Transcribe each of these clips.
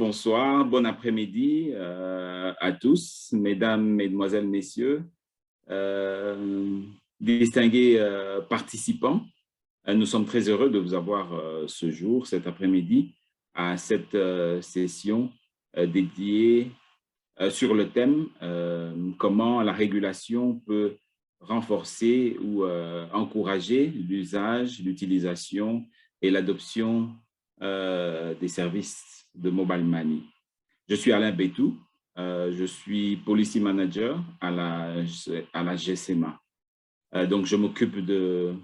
Bonsoir, bon après-midi à tous, mesdames, mesdemoiselles, messieurs, euh, distingués participants. Nous sommes très heureux de vous avoir ce jour, cet après-midi, à cette session dédiée sur le thème comment la régulation peut renforcer ou encourager l'usage, l'utilisation et l'adoption des services de mobile money. Je suis Alain Bétou, je suis policy manager à la GSMA. Donc, je m'occupe des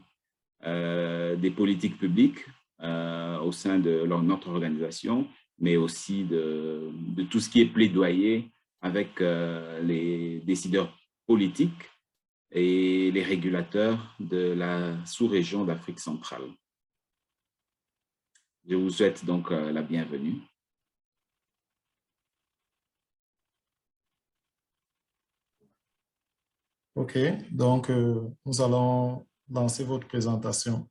politiques publiques au sein de notre organisation, mais aussi de tout ce qui est plaidoyer avec les décideurs politiques et les régulateurs de la sous-région d'Afrique centrale. Je vous souhaite donc la bienvenue. OK, donc nous allons lancer votre présentation.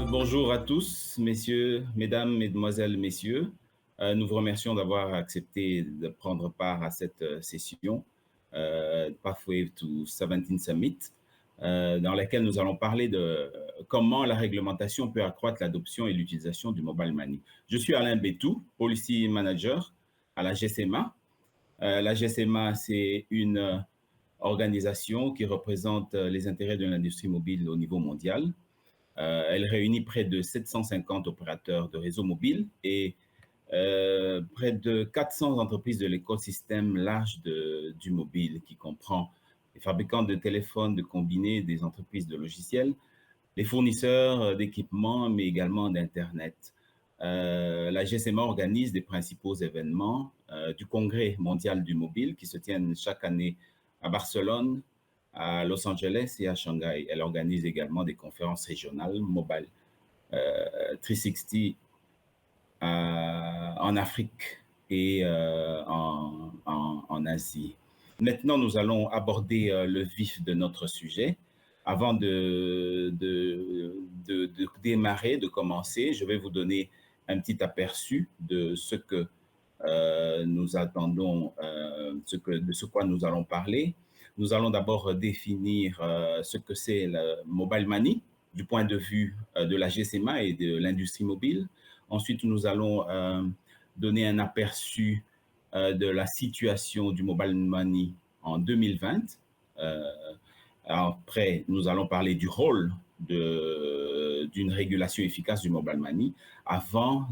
Bonjour à tous, messieurs, mesdames, mesdemoiselles, messieurs. Nous vous remercions d'avoir accepté de prendre part à cette session Pathway to 17 Summit, dans laquelle nous allons parler de comment la réglementation peut accroître l'adoption et l'utilisation du mobile money. Je suis Alain Bétou, Policy Manager à la GSMA. La GSMA, c'est une organisation qui représente les intérêts de l'industrie mobile au niveau mondial. Elle réunit près de 750 opérateurs de réseaux mobiles et près de 400 entreprises de l'écosystème large du mobile, qui comprend les fabricants de téléphones, de combinés, des entreprises de logiciels, les fournisseurs d'équipements, mais également d'Internet. La GSMA organise des principaux événements du Congrès mondial du mobile qui se tiennent chaque année à Barcelone, à Los Angeles et à Shanghai. Elle organise également des conférences régionales Mobile 360 en Afrique et en Asie. Maintenant, nous allons aborder le vif de notre sujet. Avant de démarrer, de commencer, je vais vous donner un petit aperçu de ce que nous attendons, de ce quoi nous allons parler. Nous allons d'abord définir ce que c'est le mobile money du point de vue de la GSMA et de l'industrie mobile. Ensuite, nous allons donner un aperçu de la situation du mobile money en 2020. Après, nous allons parler du rôle d'une régulation efficace du mobile money avant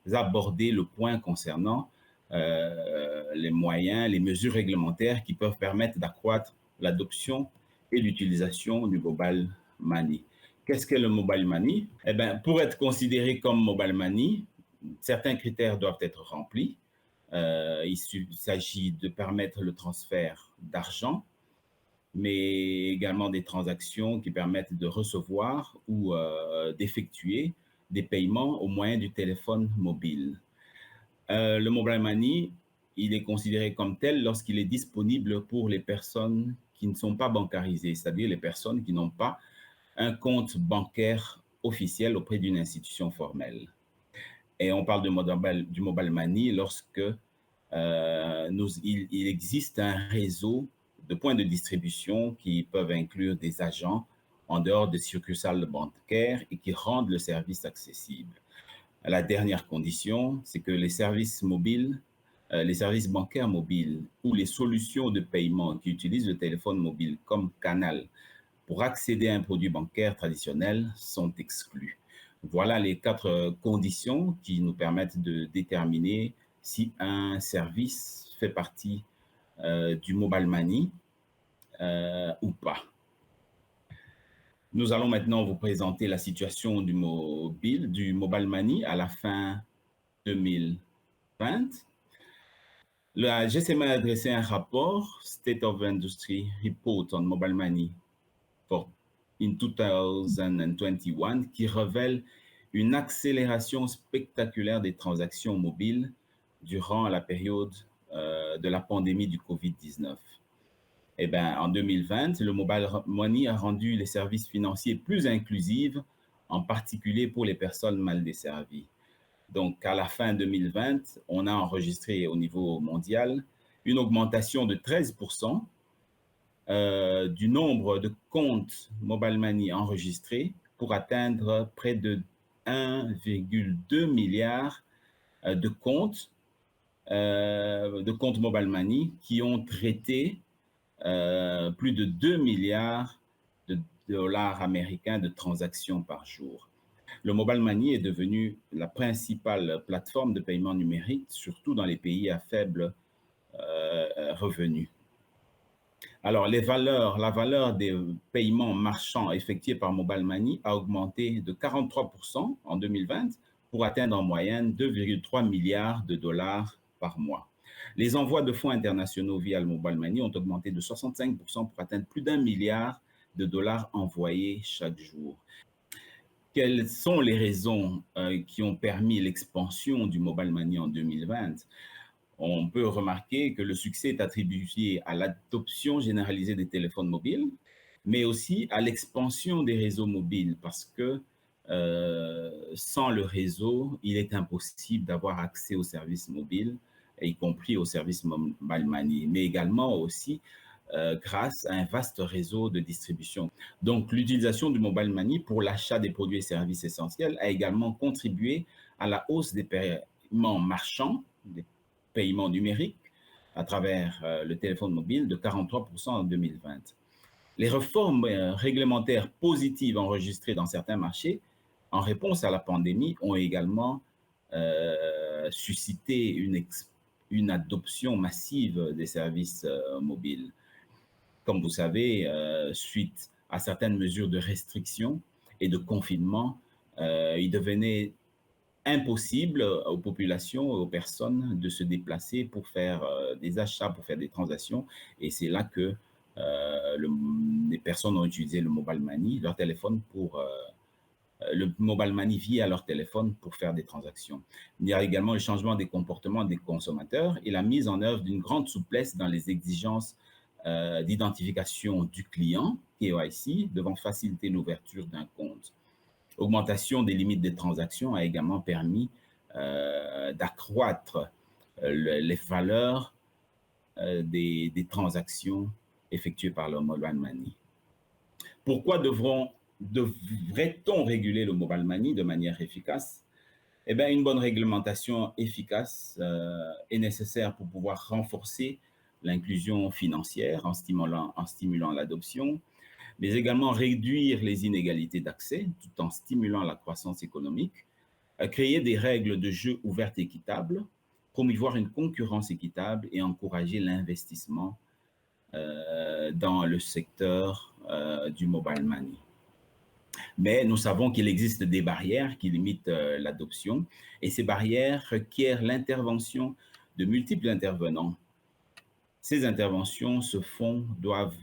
d'aborder le point concernant les moyens, les mesures réglementaires qui peuvent permettre d'accroître l'adoption et l'utilisation du mobile money. Qu'est-ce qu'est le mobile money? Eh bien, pour être considéré comme mobile money, certains critères doivent être remplis. Il s'agit de permettre le transfert d'argent, mais également des transactions qui permettent de recevoir ou d'effectuer des paiements au moyen du téléphone mobile. Le mobile money, il est considéré comme tel lorsqu'il est disponible pour les personnes qui ne sont pas bancarisées, c'est-à-dire les personnes qui n'ont pas un compte bancaire officiel auprès d'une institution formelle. Et on parle du mobile money lorsque il existe un réseau de points de distribution qui peuvent inclure des agents en dehors des succursales bancaires et qui rendent le service accessible. La dernière condition, c'est que les services mobiles, les services bancaires mobiles ou les solutions de paiement qui utilisent le téléphone mobile comme canal pour accéder à un produit bancaire traditionnel sont exclus. Voilà les 4 conditions qui nous permettent de déterminer si un service fait partie du mobile money ou pas. Nous allons maintenant vous présenter la situation du mobile money à la fin 2020. La GSMA a adressé un rapport, State of Industry Report on Mobile Money in 2021, qui révèle une accélération spectaculaire des transactions mobiles durant la période de la pandémie du COVID-19. En 2020, le mobile money a rendu les services financiers plus inclusifs en particulier pour les personnes mal desservies. Donc, à la fin 2020, on a enregistré au niveau mondial une augmentation de 13% du nombre de comptes Mobile Money enregistrés pour atteindre près de 1,2 milliard de comptes Mobile Money qui ont traité plus de 2 milliards de dollars américains de transactions par jour. Le Mobile Money est devenu la principale plateforme de paiement numérique, surtout dans les pays à faible revenu. Alors, la valeur des paiements marchands effectués par Mobile Money a augmenté de 43% en 2020 pour atteindre en moyenne 2,3 milliards de dollars par mois. Les envois de fonds internationaux via le Mobile Money ont augmenté de 65% pour atteindre plus d'1 milliard de dollars envoyés chaque jour. Quelles sont les raisons qui ont permis l'expansion du Mobile Money en 2020? On peut remarquer que le succès est attribué à l'adoption généralisée des téléphones mobiles, mais aussi à l'expansion des réseaux mobiles, parce que sans le réseau, il est impossible d'avoir accès aux services mobiles, y compris aux services Mobile Money, mais également aussi grâce à un vaste réseau de distribution. Donc, l'utilisation du Mobile Money pour l'achat des produits et services essentiels a également contribué à la hausse des paiements marchands, des paiements numériques à travers le téléphone mobile de 43% en 2020. Les réformes réglementaires positives enregistrées dans certains marchés en réponse à la pandémie ont également suscité une adoption massive des services mobiles. Comme vous savez, suite à certaines mesures de restriction et de confinement, il devenait impossible aux populations, aux personnes de se déplacer pour faire des achats, pour faire des transactions. Et c'est là que les personnes ont utilisé le Mobile Money, leur téléphone le Mobile Money via leur téléphone pour faire des transactions. Il y a également le changement des comportements des consommateurs et la mise en œuvre d'une grande souplesse dans les exigences d'identification du client, KYC, devant faciliter l'ouverture d'un compte. Augmentation des limites des transactions a également permis d'accroître les valeurs des transactions effectuées par le Mobile Money. Pourquoi devrait-on réguler le Mobile Money de manière efficace? Eh bien, une bonne réglementation efficace est nécessaire pour pouvoir renforcer l'inclusion financière en stimulant l'adoption, mais également réduire les inégalités d'accès tout en stimulant la croissance économique, créer des règles de jeu ouvertes et équitables, promouvoir une concurrence équitable et encourager l'investissement dans le secteur du Mobile Money. Mais nous savons qu'il existe des barrières qui limitent l'adoption et ces barrières requièrent l'intervention de multiples intervenants. Ces interventions doivent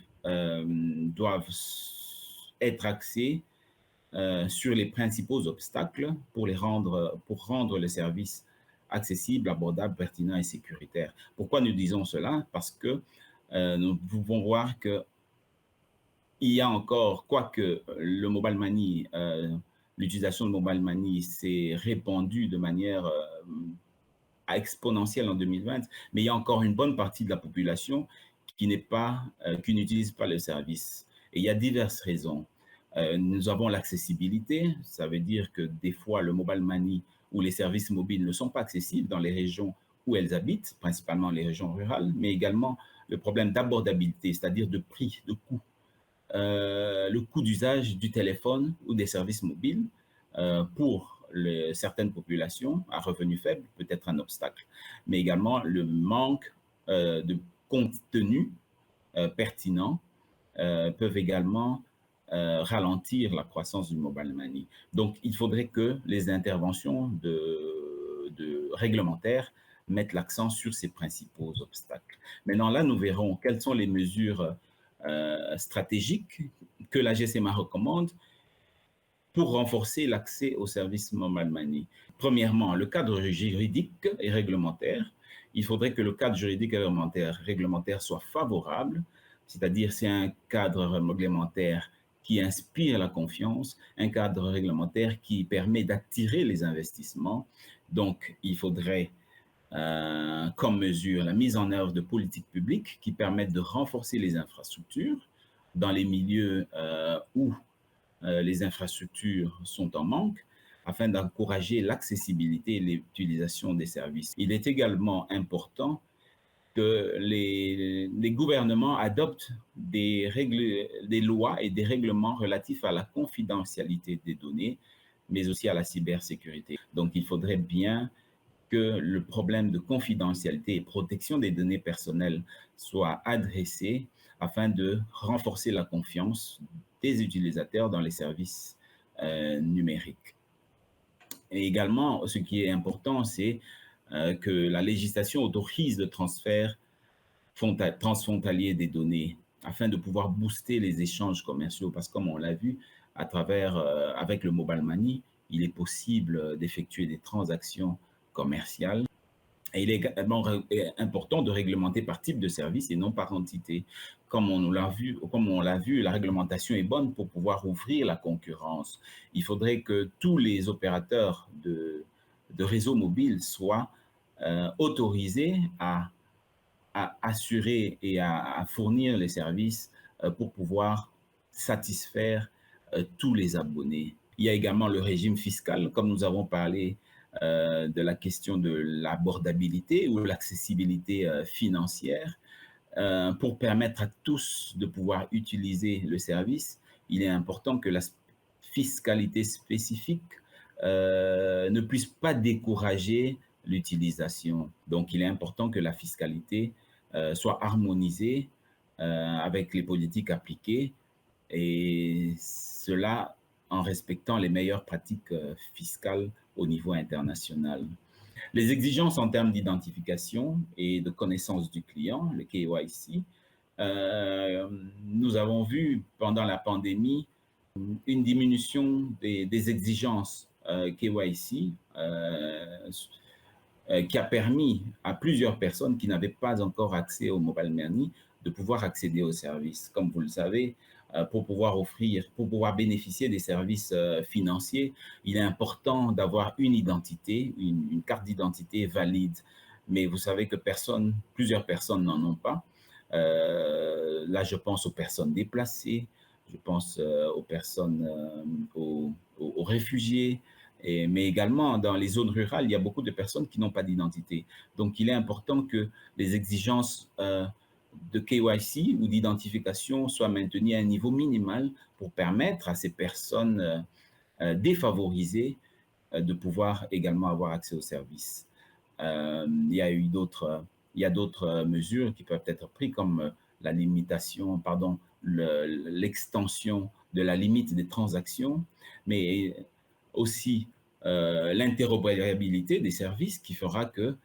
être axées sur les principaux obstacles pour rendre le service accessible, abordable, pertinent et sécuritaire. Pourquoi nous disons cela? Parce que nous pouvons voir que il y a encore, quoique le Mobile Money, l'utilisation de Mobile Money s'est répandue de manière exponentielle en 2020, mais il y a encore une bonne partie de la population qui n'utilise pas le service. Et il y a diverses raisons. Nous avons l'accessibilité, ça veut dire que des fois le Mobile Money ou les services mobiles ne sont pas accessibles dans les régions où elles habitent, principalement les régions rurales, mais également le problème d'abordabilité, c'est-à-dire de prix, de coût. Le coût d'usage du téléphone ou des services mobiles pour certaines populations à revenus faibles peut être un obstacle, mais également le manque de contenu pertinent peuvent également ralentir la croissance du Mobile Money. Donc, il faudrait que les interventions réglementaires mettent l'accent sur ces principaux obstacles. Maintenant, là, nous verrons quelles sont les mesures stratégiques que la GSMA recommande pour renforcer l'accès aux services Mobile Money. Premièrement, le cadre juridique et réglementaire. Il faudrait que le cadre juridique et réglementaire soit favorable, c'est-à-dire c'est un cadre réglementaire qui inspire la confiance, un cadre réglementaire qui permet d'attirer les investissements. Donc, il faudrait comme mesure la mise en œuvre de politiques publiques qui permettent de renforcer les infrastructures dans les milieux où les infrastructures sont en manque, afin d'encourager l'accessibilité et l'utilisation des services. Il est également important que les gouvernements adoptent des lois et des règlements relatifs à la confidentialité des données, mais aussi à la cybersécurité. Donc, il faudrait bien que le problème de confidentialité et protection des données personnelles soit adressé afin de renforcer la confiance des utilisateurs dans les services numériques. Et également, ce qui est important, c'est que la législation autorise le transfert transfrontalier des données afin de pouvoir booster les échanges commerciaux. Parce que comme on l'a vu, avec le mobile money, il est possible d'effectuer des transactions commerciales. Et il est également important de réglementer par type de service et non par entité. Comme on l'a vu, la réglementation est bonne pour pouvoir ouvrir la concurrence. Il faudrait que tous les opérateurs de réseaux mobiles soient autorisés à assurer et à fournir les services pour pouvoir satisfaire tous les abonnés. Il y a également le régime fiscal, comme nous avons parlé de la question de l'abordabilité ou l'accessibilité financière. Pour permettre à tous de pouvoir utiliser le service, il est important que la fiscalité spécifique ne puisse pas décourager l'utilisation. Donc, il est important que la fiscalité soit harmonisée avec les politiques appliquées, et cela en respectant les meilleures pratiques fiscales au niveau international. Les exigences en termes d'identification et de connaissance du client, le KYC, nous avons vu pendant la pandémie une diminution des exigences KYC qui a permis à plusieurs personnes qui n'avaient pas encore accès au mobile money de pouvoir accéder aux services. Comme vous le savez, pour pouvoir bénéficier des services financiers, il est important d'avoir une identité, une carte d'identité valide. Mais vous savez que plusieurs personnes n'en ont pas. Là, je pense aux personnes déplacées, je pense aux personnes, aux réfugiés, mais également dans les zones rurales, il y a beaucoup de personnes qui n'ont pas d'identité. Donc, il est important que les exigences de KYC ou d'identification soient maintenues à un niveau minimal pour permettre à ces personnes défavorisées de pouvoir également avoir accès aux services. Il y a d'autres mesures qui peuvent être prises comme la limitation, l'extension de la limite des transactions, mais aussi l'interopérabilité des services qui fera que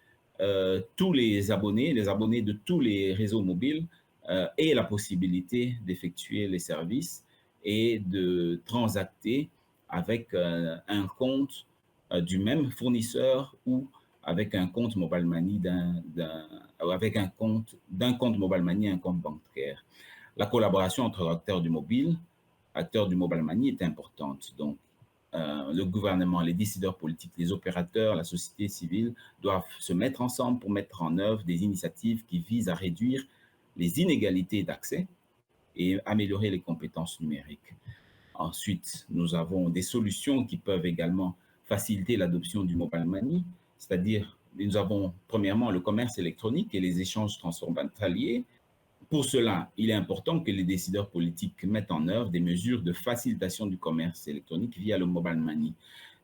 tous les abonnés de tous les réseaux mobiles aient la possibilité d'effectuer les services et de transacter avec un compte du même fournisseur ou avec un compte mobile money avec d'un compte mobile money à un compte bancaire. La collaboration entre acteurs du mobile money est importante. Donc, le gouvernement, les décideurs politiques, les opérateurs, la société civile doivent se mettre ensemble pour mettre en œuvre des initiatives qui visent à réduire les inégalités d'accès et améliorer les compétences numériques. Ensuite, nous avons des solutions qui peuvent également faciliter l'adoption du mobile money, c'est-à-dire nous avons premièrement le commerce électronique et les échanges transfrontaliers. Pour cela, il est important que les décideurs politiques mettent en œuvre des mesures de facilitation du commerce électronique via le mobile money,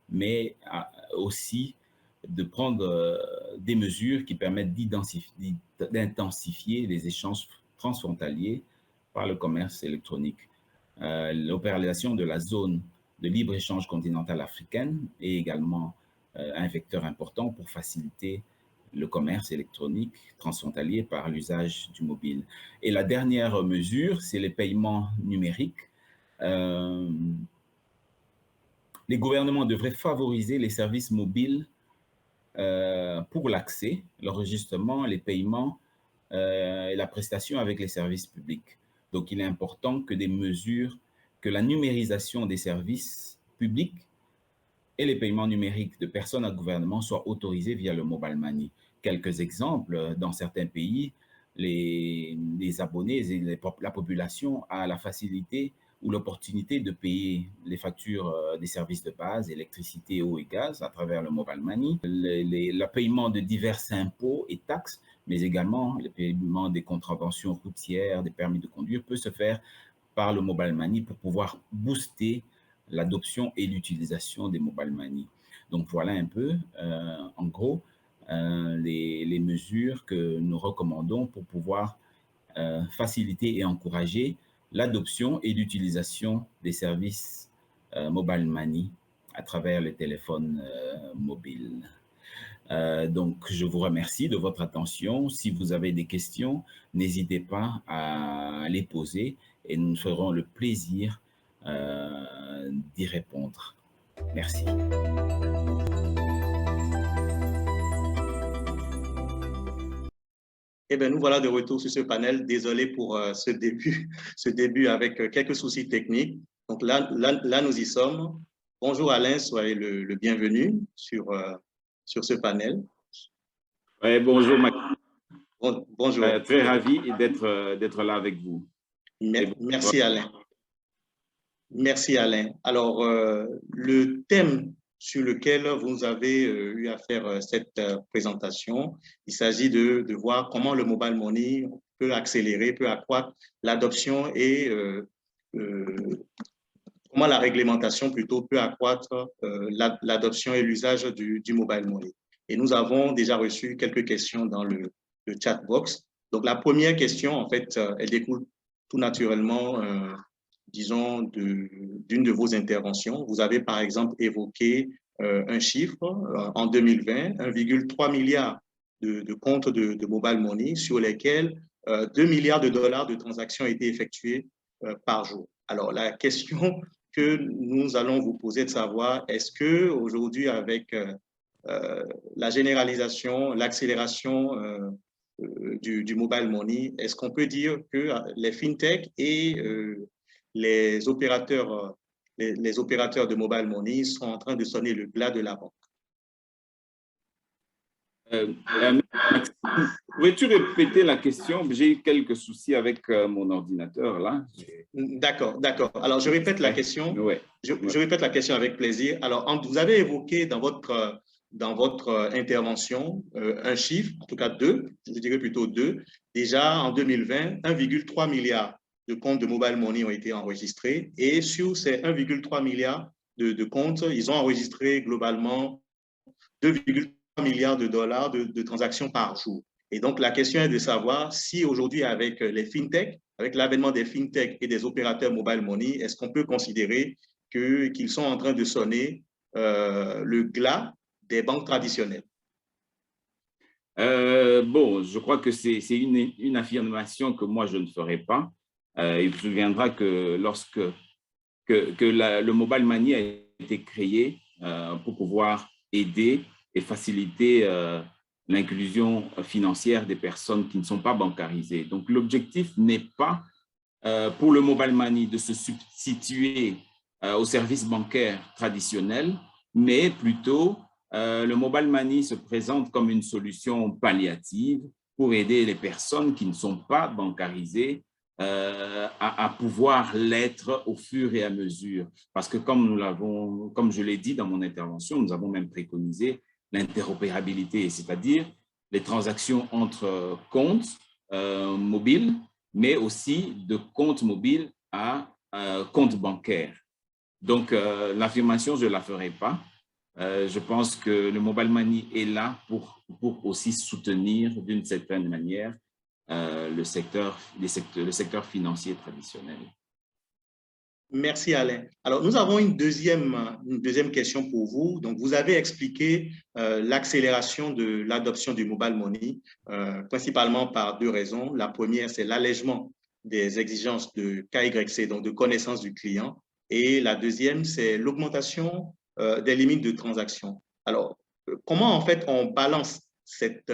mais aussi de prendre des mesures qui permettent d'intensifier les échanges transfrontaliers par le commerce électronique. L'opéralisation de la zone de libre-échange continentale africaine est également un vecteur important pour faciliter le commerce électronique transfrontalier par l'usage du mobile. Et la dernière mesure, c'est les paiements numériques. Les gouvernements devraient favoriser les services mobiles pour l'accès, l'enregistrement, les paiements et la prestation avec les services publics. Donc, il est important que des mesures que la numérisation des services publics et les paiements numériques de personnes à gouvernement soient autorisés via le mobile money. Quelques exemples, dans certains pays, les abonnés et la population a la facilité ou l'opportunité de payer les factures des services de base, électricité, eau et gaz à travers le mobile money, le paiement de divers impôts et taxes, mais également le paiement des contraventions routières, des permis de conduire peut se faire par le mobile money pour pouvoir booster l'adoption et l'utilisation des mobile money. Donc voilà un peu, en gros, les mesures que nous recommandons pour pouvoir faciliter et encourager l'adoption et l'utilisation des services mobile money à travers les téléphones mobiles. Donc, je vous remercie de votre attention. Si vous avez des questions, n'hésitez pas à les poser et nous ferons le plaisir d'y répondre. Merci. Eh bien, nous voilà de retour sur ce panel. Désolé pour ce début avec quelques soucis techniques. Donc là, nous y sommes. Bonjour Alain, soyez le bienvenu sur ce panel. Ouais, bonjour, bonjour. Très ravi d'être là avec vous. Merci Alain. Merci Alain. Alors, le thème sur lequel vous avez eu à faire cette présentation, il s'agit de voir comment le mobile money peut accélérer, peut accroître l'adoption et comment la réglementation plutôt peut accroître l'adoption et l'usage du mobile money. Et nous avons déjà reçu quelques questions dans le chat box. Donc, la première question, en fait, elle découle tout naturellement disons, d'une de vos interventions. Vous avez, par exemple, évoqué un chiffre en 2020, 1,3 milliard de comptes de mobile money sur lesquels 2 milliards de dollars de transactions ont été effectuées par jour. Alors, la question que nous allons vous poser est de savoir, est-ce qu'aujourd'hui, avec la généralisation, l'accélération du mobile money, est-ce qu'on peut dire que les fintech et les opérateurs de mobile money sont en train de sonner le glas de la banque? Pourrais-tu répéter la question? J'ai eu quelques soucis avec mon ordinateur là. D'accord. Alors, je répète la question. Ouais. Je répète la question avec plaisir. Alors, vous avez évoqué dans votre intervention un chiffre, en tout cas deux, je dirais plutôt deux. Déjà, en 2020, 1,3 milliard de comptes de mobile money ont été enregistrés. Et sur ces 1,3 milliard de comptes, ils ont enregistré globalement 2,3 milliards de dollars de transactions par jour. Et donc, la question est de savoir si aujourd'hui, avec les fintech, avec l'avènement des fintech et des opérateurs mobile money, est-ce qu'on peut considérer qu'ils sont en train de sonner le glas des banques traditionnelles? Bon, je crois que c'est une affirmation que moi, je ne ferai pas. Il se souviendra que lorsque le mobile money a été créé pour pouvoir aider et faciliter l'inclusion financière des personnes qui ne sont pas bancarisées. Donc, l'objectif n'est pas pour le mobile money de se substituer aux services bancaires traditionnels, mais plutôt le mobile money se présente comme une solution palliative pour aider les personnes qui ne sont pas bancarisées à pouvoir l'être au fur et à mesure. Parce que comme je l'ai dit dans mon intervention, nous avons même préconisé l'interopérabilité, c'est-à-dire les transactions entre comptes mobiles, mais aussi de compte mobile à compte bancaire. Donc, l'affirmation, je ne la ferai pas. Je pense que le mobile money est là pour aussi soutenir d'une certaine manière le secteur financier traditionnel. Merci Alain. Alors, nous avons une deuxième question pour vous. Donc, vous avez expliqué l'accélération de l'adoption du mobile money, principalement par deux raisons. La première, c'est l'allègement des exigences de KYC, donc de connaissance du client. Et la deuxième, c'est l'augmentation des limites de transaction. Alors, comment en fait on balance cette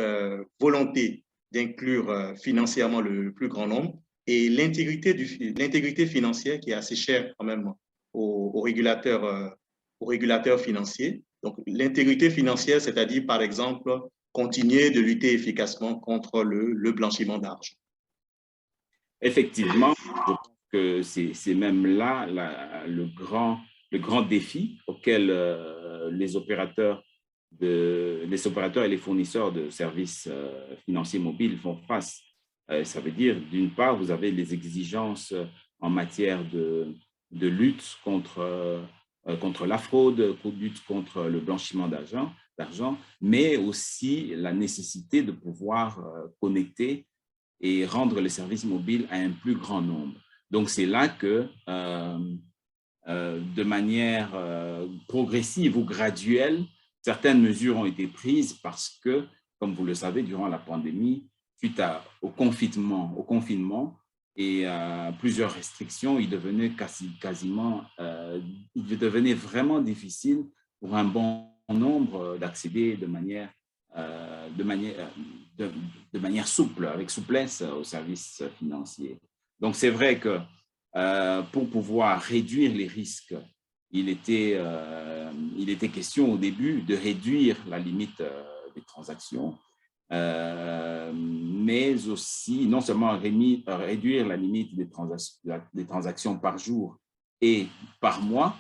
volonté d'inclure financièrement le plus grand nombre et l'intégrité financière qui est assez chère quand même aux régulateurs financiers. Donc, l'intégrité financière, c'est-à-dire, par exemple, continuer de lutter efficacement contre le blanchiment d'argent. Effectivement, je pense que c'est même là le grand défi auquel les opérateurs et les fournisseurs de services financiers mobiles font face. Ça veut dire, d'une part, vous avez les exigences en matière de lutte contre la fraude, lutte contre le blanchiment d'argent, mais aussi la nécessité de pouvoir connecter et rendre les services mobiles à un plus grand nombre. Donc, c'est là que, de manière progressive ou graduelle, certaines mesures ont été prises parce que, comme vous le savez, durant la pandémie, suite au confinement et à plusieurs restrictions, il devenait il devenait vraiment difficile pour un bon nombre d'accéder de manière souple, avec souplesse aux services financiers. Donc, c'est vrai que pour pouvoir réduire les risques, il était question au début de réduire la limite des transactions, mais aussi non seulement réduire la limite des transactions par jour et par mois,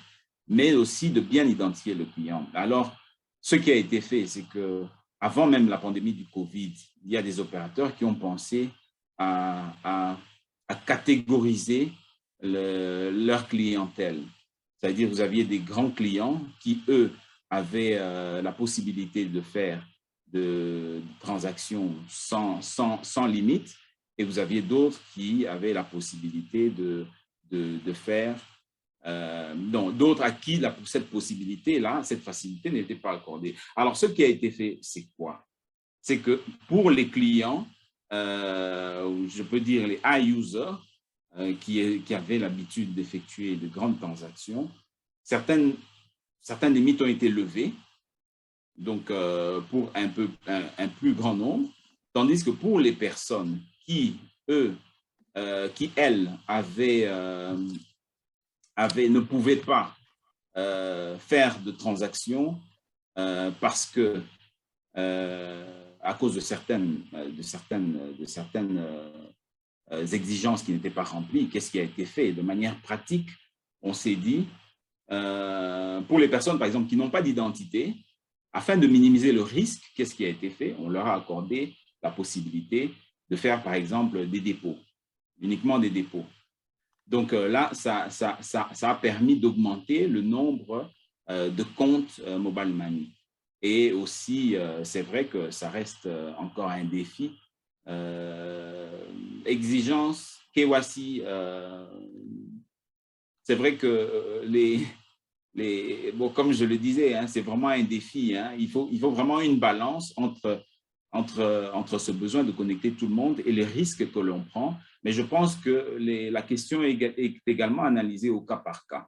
mais aussi de bien identifier le client. Alors, ce qui a été fait, c'est que avant même la pandémie du Covid, il y a des opérateurs qui ont pensé à catégoriser leur clientèle. C'est-à-dire, vous aviez des grands clients qui, eux, avaient la possibilité de faire de transactions sans limite, et vous aviez d'autres qui avaient la possibilité de faire d'autres à qui cette possibilité-là, cette facilité n'était pas accordée. Alors, ce qui a été fait, c'est quoi? C'est que pour les clients, je peux dire les high users, qui avaient l'habitude d'effectuer de grandes transactions, certaines limites ont été levées, donc pour un plus grand nombre, tandis que pour les personnes qui, elles, ne pouvaient pas faire de transactions parce que à cause de certaines exigences qui n'étaient pas remplies, qu'est-ce qui a été fait? De manière pratique, on s'est dit, pour les personnes, par exemple, qui n'ont pas d'identité, afin de minimiser le risque, qu'est-ce qui a été fait? On leur a accordé la possibilité de faire, par exemple, des dépôts, uniquement des dépôts. Donc là, ça a permis d'augmenter le nombre de comptes Mobile Money. Et aussi, c'est vrai que ça reste encore un défi. Exigence, KYC, c'est vrai que bon, comme je le disais, hein, c'est vraiment un défi. Hein. Il faut vraiment une balance entre ce besoin de connecter tout le monde et les risques que l'on prend. Mais je pense que la question est également analysée au cas par cas.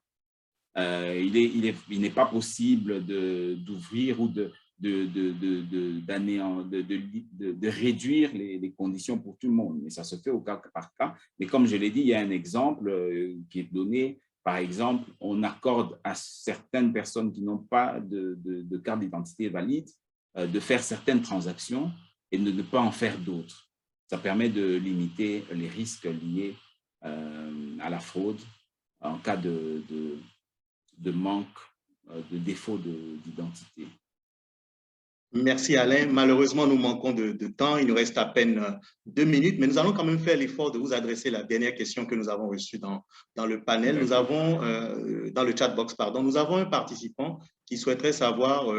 Il n'est pas possible d'ouvrir ou de réduire les conditions pour tout le monde, mais ça se fait au cas par cas. Mais comme je l'ai dit, il y a un exemple qui est donné. Par exemple, on accorde à certaines personnes qui n'ont pas de carte d'identité valide de faire certaines transactions et de ne pas en faire d'autres. Ça permet de limiter les risques liés à la fraude en cas de manque, de défaut d'identité. Merci Alain. Malheureusement, nous manquons de temps. Il nous reste à peine 2 minutes, mais nous allons quand même faire l'effort de vous adresser la dernière question que nous avons reçue dans le panel. Nous avons, dans le chat box, pardon, nous avons un participant qui souhaiterait savoir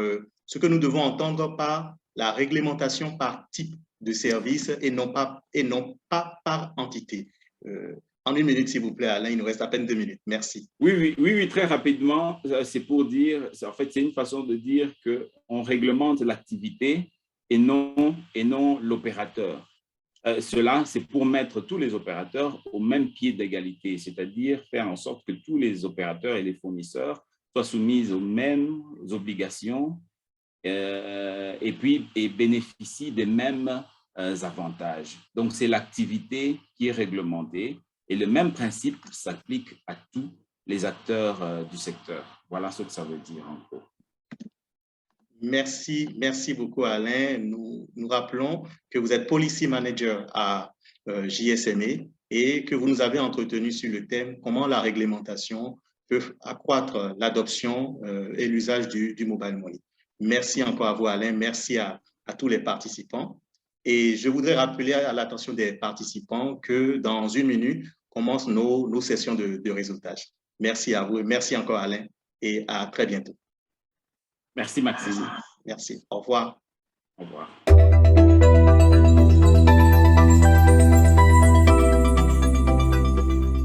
ce que nous devons entendre par la réglementation par type de service et non pas par entité. En 1 minute, s'il vous plaît, Alain, il nous reste à peine 2 minutes. Merci. Oui, très rapidement, c'est pour dire, en fait, c'est une façon de dire qu'on réglemente l'activité et non l'opérateur. Cela, c'est pour mettre tous les opérateurs au même pied d'égalité, c'est-à-dire faire en sorte que tous les opérateurs et les fournisseurs soient soumis aux mêmes obligations et bénéficient des mêmes avantages. Donc, c'est l'activité qui est réglementée et le même principe s'applique à tous les acteurs du secteur. Voilà ce que ça veut dire en gros. Merci beaucoup Alain. Nous rappelons que vous êtes Policy Manager à JSMA et que vous nous avez entretenu sur le thème « Comment la réglementation peut accroître l'adoption et l'usage du mobile money ». Merci encore à vous Alain, merci à tous les participants. Et je voudrais rappeler à l'attention des participants que dans 1 minute, commencent nos sessions de réseautage. Merci à vous et merci encore Alain et à très bientôt. Merci Maxime. Merci. Au revoir. Au revoir.